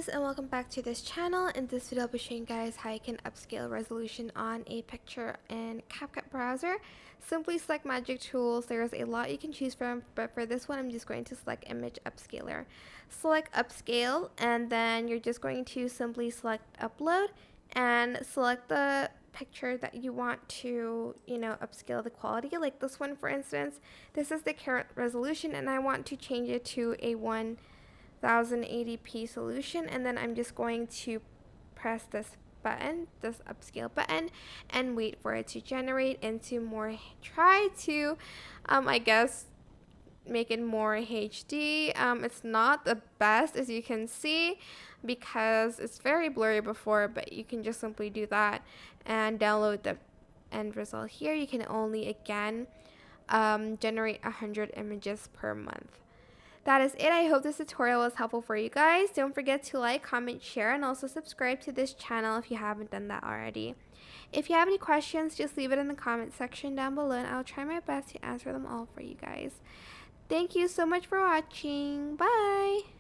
guys, and welcome back to this channel. In this video I'll be showing you guys how you can upscale resolution on a picture in CapCut browser. Simply select magic tools. There's a lot you can choose from, but for this one I'm just going to select image upscaler. Select upscale, and then you're just going to simply select upload and select the picture that you want to upscale the quality. Like this one, for instance, this is the current resolution and I want to change it to a 1080p solution, and then I'm just going to press this button, this upscale button, and wait for it to generate into more. Try to I guess make it more HD. It's not the best, as you can see, because it's very blurry before, but you can just simply do that and download the end result here. You can only again generate 100 images per month. That is it. I hope this tutorial was helpful for you guys. Don't forget to like, comment, share, and also subscribe to this channel if you haven't done that already. If you have any questions, just leave it in the comment section down below and I'll try my best to answer them all for you guys. Thank you so much for watching. Bye!